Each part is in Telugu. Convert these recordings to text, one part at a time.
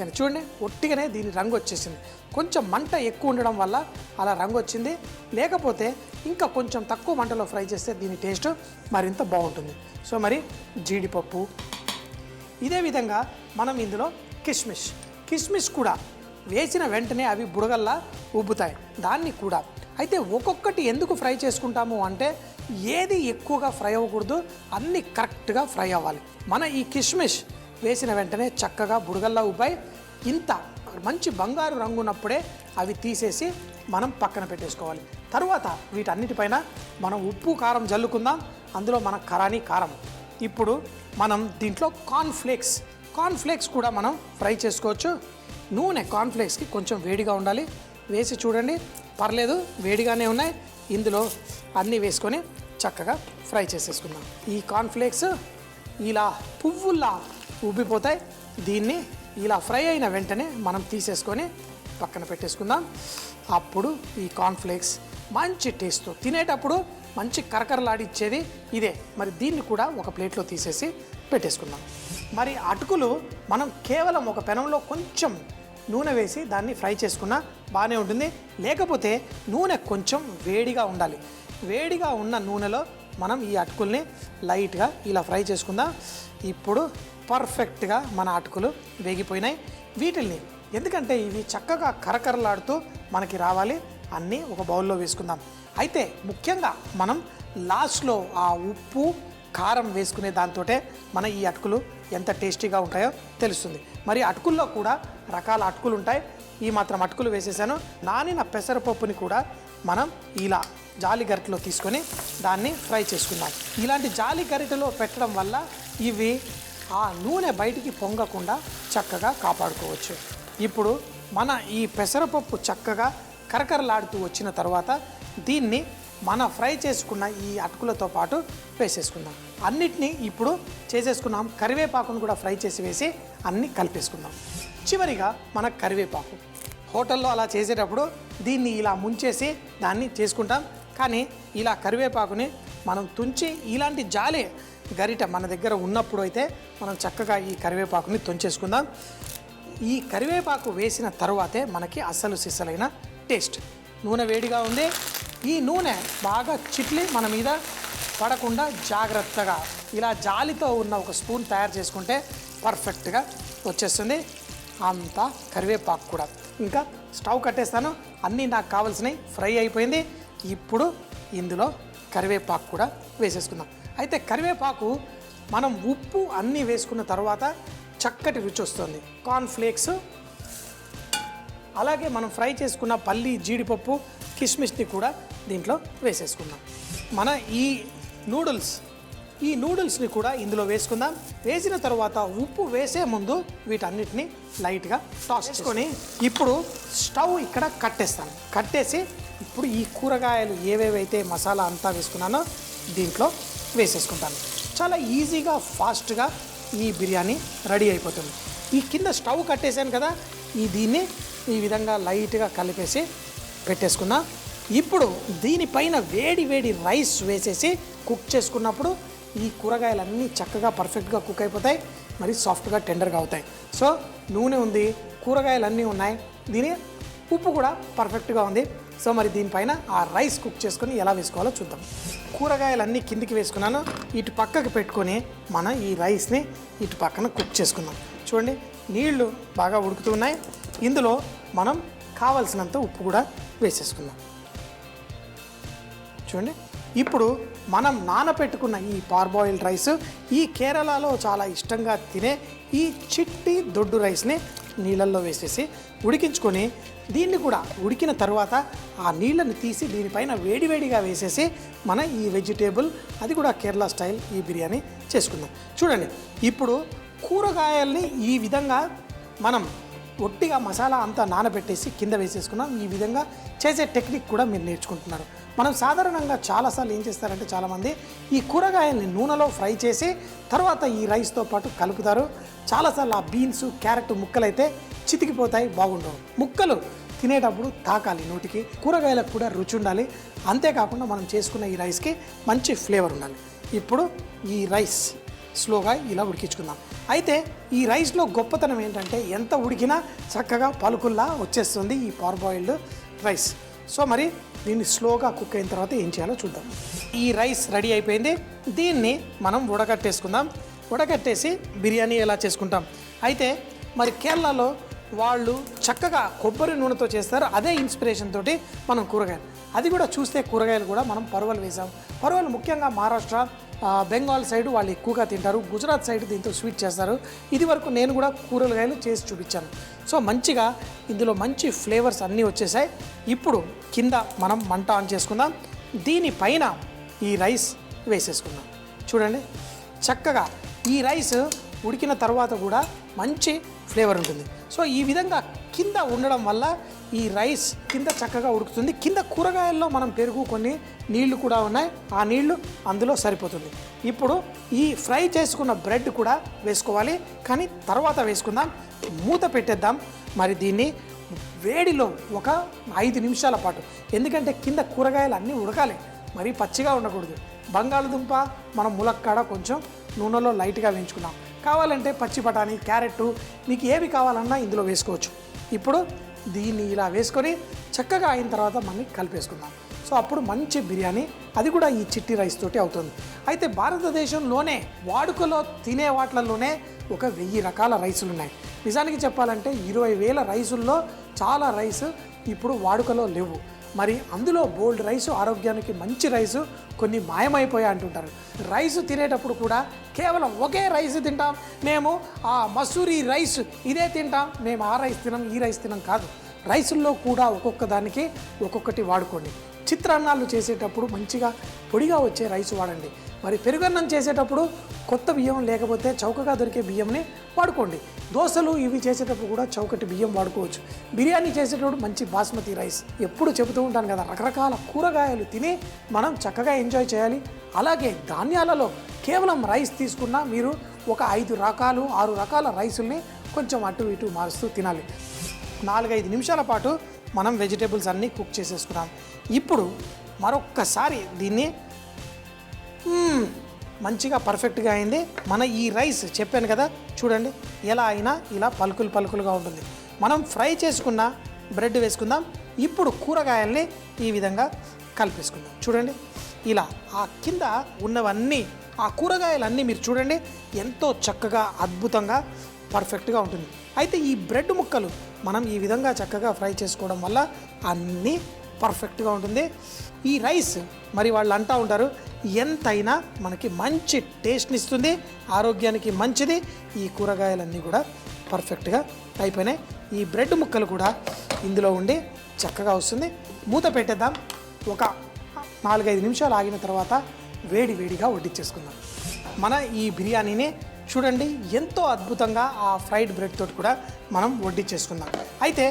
చికెన్ చూడండి ఒట్టిగానే దీని రంగు వచ్చేసింది. కొంచెం మంట ఎక్కువ ఉండడం వల్ల అలా రంగు వచ్చింది, లేకపోతే ఇంకా కొంచెం తక్కువ మంటలో ఫ్రై చేస్తే దీని టేస్ట్ మరింత బాగుంటుంది. సో మరి జీడిపప్పు, ఇదే విధంగా మనం ఇందులో కిస్మిస్ కూడా వేసిన వెంటనే అవి బుడగల్లా ఉబ్బుతాయి, దాన్ని కూడా. అయితే ఒక్కొక్కటి ఎందుకు ఫ్రై చేసుకుంటాము అంటే ఏది ఎక్కువగా ఫ్రై అవ్వకూడదు, అన్నీ కరెక్ట్గా ఫ్రై అవ్వాలి. మన ఈ కిస్మిస్ వేసిన వెంటనే చక్కగా బుడగల్లా ఉబ్బాయి. ఇంత మంచి బంగారు రంగు ఉన్నప్పుడే అవి తీసేసి మనం పక్కన పెట్టేసుకోవాలి. తర్వాత వీటన్నిటిపైన మనం ఉప్పు కారం జల్లుకుందాం. అందులో మన కారం. ఇప్పుడు మనం దీంట్లో కార్న్ఫ్లేక్స్ కూడా మనం ఫ్రై చేసుకోవచ్చు. నూనె కార్న్ఫ్లేక్స్కి కొంచెం వేడిగా ఉండాలి. వేసి చూడండి, పర్లేదు వేడిగానే ఉన్నాయి. ఇందులో అన్నీ వేసుకొని చక్కగా ఫ్రై చేసేసుకుందాం. ఈ కార్న్ఫ్లేక్స్ ఇలా పువ్వుల్లా ఉబ్బిపోతాయి. దీన్ని ఇలా ఫ్రై అయిన వెంటనే మనం తీసేసుకొని పక్కన పెట్టేసుకుందాం. అప్పుడు ఈ కార్న్ఫ్లేక్స్ మంచి టేస్ట్తో తినేటప్పుడు మంచి కరకరలాడిచ్చేది ఇదే. మరి దీన్ని కూడా ఒక ప్లేట్లో తీసేసి పెట్టేసుకుందాం. మరి అటుకులు మనం కేవలం ఒక పెనంలో కొంచెం నూనె వేసి దాన్ని ఫ్రై చేసుకున్నా బాగానే ఉంటుంది. లేకపోతే నూనె కొంచెం వేడిగా ఉండాలి. వేడిగా ఉన్న నూనెలో మనం ఈ అటుకుల్ని లైట్గా ఇలా ఫ్రై చేసుకుందాం. ఇప్పుడు పర్ఫెక్ట్గా మన అటుకులు వేగిపోయినాయి. వీటిల్ని ఎందుకంటే ఇవి చక్కగా కరకరలాడుతూ మనకి రావాలి, అన్నీ ఒక బౌల్లో వేసుకుందాం. అయితే ముఖ్యంగా మనం లాస్ట్లో ఆ ఉప్పు కారం వేసుకునే దాంతో మన ఈ అటుకులు ఎంత టేస్టీగా ఉంటాయో తెలుస్తుంది. మరి అటుకుల్లో కూడా రకాల అటుకులు ఉంటాయి. ఈ మాత్రం అటుకులు వేసేసాను. నానిన పెసరపప్పుని కూడా మనం ఇలా జాలి గరిటెలో తీసుకొని దాన్ని ఫ్రై చేసుకుందాం. ఇలాంటి జాలి గరిటెలో పెట్టడం వల్ల ఇవి ఆ నూనె బయటికి పొంగకుండా చక్కగా కాపాడుకోవచ్చు. ఇప్పుడు మన ఈ పెసరపప్పు చక్కగా కరకరలాడుతూ వచ్చిన తర్వాత దీన్ని మన ఫ్రై చేసుకున్న ఈ అటుకులతో పాటు వేసేసుకుందాం. అన్నిటినీ ఇప్పుడు చేసేసుకున్నాం. కరివేపాకును కూడా ఫ్రై చేసి వేసి అన్నీ కలిపేసుకుందాం. చివరిగా మన కరివేపాకు. హోటల్లో అలా చేసేటప్పుడు దీన్ని ఇలా ముంచేసి దాన్ని చేసుకుంటాం. కానీ ఇలా కరివేపాకుని మనం తుంచి ఇలాంటి జాలి గరిట మన దగ్గర ఉన్నప్పుడు అయితే మనం చక్కగా ఈ కరివేపాకుని తుంచేసుకుందాం. ఈ కరివేపాకు వేసిన తర్వాతే మనకి అసలు సిసలైన టేస్ట్. నూనె వేడిగా ఉంది. ఈ నూనె బాగా చిట్లి మన మీద పడకుండా జాగ్రత్తగా ఇలా జాలితో ఉన్న ఒక స్పూన్ తయారు చేసుకుంటే పర్ఫెక్ట్గా వచ్చేస్తుంది. అంతా కరివేపాకు కూడా. ఇంకా స్టవ్ కట్టేస్తాను. అన్నీ నాకు కావాల్సినవి ఫ్రై అయిపోయింది. ఇప్పుడు ఇందులో కరివేపాకు కూడా వేసేసుకుందాం. అయితే కరివేపాకు మనం ఉప్పు అన్నీ వేసుకున్న తర్వాత చక్కటి రుచి వస్తుంది. కార్న్ఫ్లేక్స్ అలాగే మనం ఫ్రై చేసుకున్న పల్లి, జీడిపప్పు, కిస్మిస్ని కూడా దీంట్లో వేసేసుకుందాం. మన ఈ నూడిల్స్ని కూడా ఇందులో వేసుకుందాం. వేసిన తర్వాత ఉప్పు వేసే ముందు వీటన్నిటిని లైట్గా టాస్ చేసుకొని ఇప్పుడు స్టవ్ ఇక్కడ కట్టేసి ఇప్పుడు ఈ కూరగాయలు ఏవేవైతే మసాలా అంతా వేసుకున్నానో దీంట్లో వేసేసుకుంటాను. చాలా ఈజీగా ఫాస్ట్గా ఈ బిర్యానీ రెడీ అయిపోతుంది. ఈ కింద స్టవ్ కట్టేసాను కదా, దీన్ని ఈ విధంగా లైట్గా కలిపేసి పెట్టేసుకున్నా. ఇప్పుడు దీనిపైన వేడి రైస్ వేసేసి కుక్ చేసుకున్నప్పుడు ఈ కూరగాయలన్నీ చక్కగా పర్ఫెక్ట్గా కుక్ అయిపోతాయి, మరి సాఫ్ట్గా టెండర్గా అవుతాయి. సో నూనె ఉంది, కూరగాయలన్నీ ఉన్నాయి, దీని ఉప్పు కూడా పర్ఫెక్ట్గా ఉంది. సో మరి దీనిపైన ఆ రైస్ కుక్ చేసుకొని ఎలా వేసుకోవాలో చూద్దాం. కూరగాయలన్నీ కిందికి వేసుకున్నాను. ఇటు పక్కకి పెట్టుకొని మన ఈ రైస్ని ఇటు పక్కన కుక్ చేసుకుందాం. చూడండి, నీళ్లు బాగా ఉడుకుతున్నాయి. ఇందులో మనం కావలసినంత ఉప్పు కూడా వేసేసుకుందాం. చూడండి, ఇప్పుడు మనం నానబెట్టుకున్న ఈ పార్బాయిల్డ్ రైస్, ఈ కేరళలో చాలా ఇష్టంగా తినే ఈ చిట్టి దొడ్డు రైస్ని నీళ్ళల్లో వేసేసి ఉడికించుకొని దీన్ని కూడా ఉడికిన తర్వాత ఆ నీళ్ళని తీసి దీనిపైన వేడివేడిగా వేసేసి మన ఈ వెజిటేబుల్, అది కూడా కేరళ స్టైల్ ఈ బిర్యానీ చేసుకుందాం. చూడండి, ఇప్పుడు కూరగాయల్ని ఈ విధంగా మనం ఒట్టిగా మసాలా అంతా నానబెట్టేసి కింద వేసేసుకున్నాం. ఈ విధంగా చేసే టెక్నిక్ కూడా మీరు నేర్చుకుంటున్నారు. మనం సాధారణంగా చాలాసార్లు ఏం చేస్తారంటే చాలామంది ఈ కూరగాయల్ని నూనెలో ఫ్రై చేసి తర్వాత ఈ రైస్తో పాటు కలుపుతారు. చాలాసార్లు ఆ బీన్స్, క్యారెట్ ముక్కలైతే చితికిపోతాయి, బాగుండవు. ముక్కలు తినేటప్పుడు తాకాలి నోటికి, కూరగాయలకు కూడా రుచి ఉండాలి. అంతేకాకుండా మనం చేసుకున్న ఈ రైస్కి మంచి ఫ్లేవర్ ఉండాలి. ఇప్పుడు ఈ రైస్ స్లోగా ఇలా ఉడికించుకుందాం. అయితే ఈ రైస్లో గొప్పతనం ఏంటంటే ఎంత ఉడికినా చక్కగా పలుకుల్లా వచ్చేస్తుంది ఈ పార్బాయిల్డ్ రైస్. సో మరి దీన్ని స్లోగా కుక్ అయిన తర్వాత ఏం చేయాలో చూద్దాం. ఈ రైస్ రెడీ అయిపోయింది. దీన్ని మనం ఉడకట్టేసుకుందాం. ఉడకట్టేసి బిర్యానీ ఎలా చేసుకుంటాం. అయితే మరి కేరళలో వాళ్ళు చక్కగా కొబ్బరి నూనెతో చేస్తారు. అదే ఇన్స్పిరేషన్ తోటి మనం కూరగాయలు, అది కూడా చూస్తే కూరగాయలు కూడా మనం పరువలు వేసాం. పరువలు ముఖ్యంగా మహారాష్ట్ర, బెంగాల్ సైడ్ వాళ్ళు ఎక్కువగా తింటారు. గుజరాత్ సైడ్ దీంతో స్వీట్ చేస్తారు. ఇది వరకు నేను కూడా కూరగాయలు చేసి చూపించాను. సో మంచిగా ఇందులో మంచి ఫ్లేవర్స్ అన్నీ వచ్చేసాయి. ఇప్పుడు కింద మనం మంట ఆన్ చేసుకుందాం. దీనిపైన ఈ రైస్ వేసేసుకుందాం. చూడండి చక్కగా ఈ రైస్ ఉడికిన తర్వాత కూడా మంచి ఫ్లేవర్ ఉంటుంది. సో ఈ విధంగా కింద ఉండడం వల్ల ఈ రైస్ కింద చక్కగా ఉడుకుతుంది. కింద కూరగాయల్లో మనం పెరుగు కొన్ని నీళ్లు కూడా ఉన్నాయి, ఆ నీళ్లు అందులో సరిపోతుంది. ఇప్పుడు ఈ ఫ్రై చేసుకున్న బ్రెడ్ కూడా వేసుకోవాలి, కానీ తర్వాత వేసుకుందాం. మూత పెట్టేద్దాం. మరి దీన్ని వేడిలో ఒక 5 నిమిషాల పాటు, ఎందుకంటే కింద కూరగాయలు అన్నీ ఉడకాలి, మరీ పచ్చిగా ఉండకూడదు. బంగాళదుంప మనం ములక్కాడ కొంచెం నూనెలో లైట్గా వేయించుకున్నాం. కావాలంటే పచ్చి బఠానీ, క్యారెట్ మీకు ఏవి కావాలన్నా ఇందులో వేసుకోవచ్చు. ఇప్పుడు దీన్ని ఇలా వేసుకొని చక్కగా అయిన తర్వాత మనం కలిపేసుకుందాం. సో అప్పుడు మంచి బిర్యానీ, అది కూడా ఈ చిట్టి రైస్ తోటి అవుతుంది. అయితే భారతదేశంలోనే వాడుకలో తినే వాటిలలోనే ఒక 1000 రకాల రైసులు ఉన్నాయి. నిజానికి చెప్పాలంటే 20,000 రైసుల్లో చాలా రైసు ఇప్పుడు వాడుకలో లేవు. మరి అందులో బోల్డ్ రైసు, ఆరోగ్యానికి మంచి రైసు కొన్ని మాయమైపోయా అంటుంటారు. రైసు తినేటప్పుడు కూడా కేవలం ఒకే రైస్ తింటాం, మేము ఆ మసూరి రైస్ ఇదే తింటాం, మేము ఆ రైస్ తినం, ఈ రైస్ తినం కాదు. రైసుల్లో కూడా ఒక్కొక్క దానికి ఒక్కొక్కటి వాడుకోండి. చిత్రాన్నాలు చేసేటప్పుడు మంచిగా పొడిగా వచ్చే రైస్ వాడండి. మరి పెరుగన్నం చేసేటప్పుడు కొత్త బియ్యం లేకపోతే చౌకగా దొరికే బియ్యంని వాడుకోండి. దోశలు ఇవి చేసేటప్పుడు కూడా చౌకటి బియ్యం వాడుకోవచ్చు. బిర్యానీ చేసేటప్పుడు మంచి బాస్మతి రైస్. ఎప్పుడు చెబుతూ ఉంటాను కదా, రకరకాల కూరగాయలు తిని మనం చక్కగా ఎంజాయ్ చేయాలి. అలాగే ధాన్యాలలో కేవలం రైస్ తీసుకున్నా మీరు ఒక 5 రకాలు 6 రకాల రైసుల్ని కొంచెం అటు ఇటు మారుస్తూ తినాలి. 4-5 నిమిషాల పాటు మనం వెజిటేబుల్స్ అన్నీ కుక్ చేసేసుకున్నాం. ఇప్పుడు మరొక్కసారి దీన్ని మంచిగా పర్ఫెక్ట్గా అయింది. మన ఈ రైస్ చెప్పాను కదా, చూడండి ఎలా అయినా ఇలా పలుకులుగా ఉంటుంది. మనం ఫ్రై చేసుకున్న బ్రెడ్ వేసుకుందాం. ఇప్పుడు కూరగాయల్ని ఈ విధంగా కలిపేసుకుందాం. చూడండి ఇలా ఆ కింద ఉన్నవన్నీ, ఆ కూరగాయలన్నీ మీరు చూడండి ఎంతో చక్కగా అద్భుతంగా పర్ఫెక్ట్గా ఉంటుంది. అయితే ఈ బ్రెడ్ ముక్కలు మనం ఈ విధంగా చక్కగా ఫ్రై చేసుకోవడం వల్ల అన్నీ పర్ఫెక్ట్గా ఉంటుంది. ఈ రైస్ మరి వాళ్ళు అంటూ ఉంటారు ఎంతైనా మనకి మంచి టేస్ట్ని ఇస్తుంది, ఆరోగ్యానికి మంచిది. ఈ కూరగాయలన్నీ కూడా పర్ఫెక్ట్గా అయిపోయినాయి. ఈ బ్రెడ్ ముక్కలు కూడా ఇందులో ఉండి చక్కగా వస్తుంది. మూత పెట్టేద్దాం. ఒక 4-5 నిమిషాలు ఆగిన తర్వాత వేడిగా వడ్డించేసుకుందాం. మన ఈ బిర్యానీని చూడండి ఎంతో అద్భుతంగా ఆ ఫ్రైడ్ బ్రెడ్ తోటి కూడా మనం వడ్డించేసుకుందాం. అయితే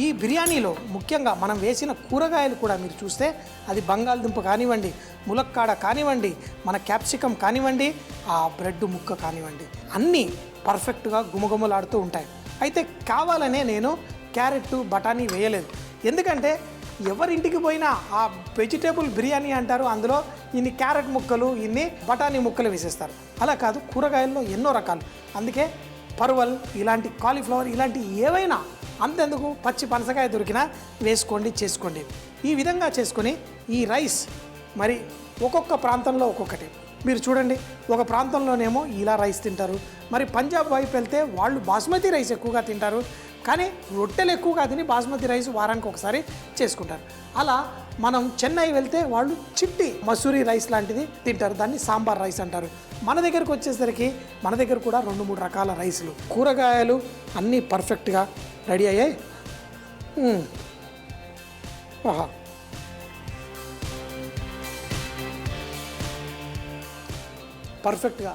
ఈ బిర్యానీలో ముఖ్యంగా మనం వేసిన కూరగాయలు కూడా మీరు చూస్తే అది బంగాళదుంప కానివ్వండి, ములక్కాడ కానివ్వండి, మన క్యాప్సికమ్ కానివ్వండి, ఆ బ్రెడ్ ముక్క కానివ్వండి, అన్నీ పర్ఫెక్ట్గా గుమగుమలాడుతూ ఉంటాయి. అయితే కావాలనే నేను క్యారెట్, బఠానీ వేయలేదు. ఎందుకంటే ఎవరింటికి పోయినా ఆ వెజిటేబుల్ బిర్యానీ అంటారు, అందులో ఇన్ని క్యారెట్ ముక్కలు, ఇన్ని బఠానీ ముక్కలు వేసేస్తారు. అలా కాదు, కూరగాయల్లో ఎన్నో రకాలు. అందుకే పర్వల్, ఇలాంటి కాలీఫ్లవర్, ఇలాంటి ఏవైనా అంతెందుకు పచ్చి పనసకాయ దొరికినా వేసుకోండి, చేసుకోండి. ఈ విధంగా చేసుకొని ఈ రైస్ మరి ఒక్కొక్క ప్రాంతంలో ఒక్కొక్కటి. మీరు చూడండి, ఒక ప్రాంతంలోనేమో ఇలా రైస్ తింటారు, మరి పంజాబ్ వైపు వెళ్తే వాళ్ళు బాస్మతి రైస్ ఎక్కువగా తింటారు, కానీ రొట్టెలు ఎక్కువగా తిని బాస్మతి రైస్ వారానికి ఒకసారి చేసుకుంటారు. అలా మనం చెన్నై వెళ్తే వాళ్ళు చిట్టి మసూరి రైస్ లాంటిది తింటారు, దాన్ని సాంబార్ రైస్ అంటారు. మన దగ్గరకు వచ్చేసరికి మన దగ్గర కూడా 2-3 రకాల రైసులు, కూరగాయలు అన్నీ పర్ఫెక్ట్గా రెడీ అయ్యాయి. ఆహా, పర్ఫెక్ట్గా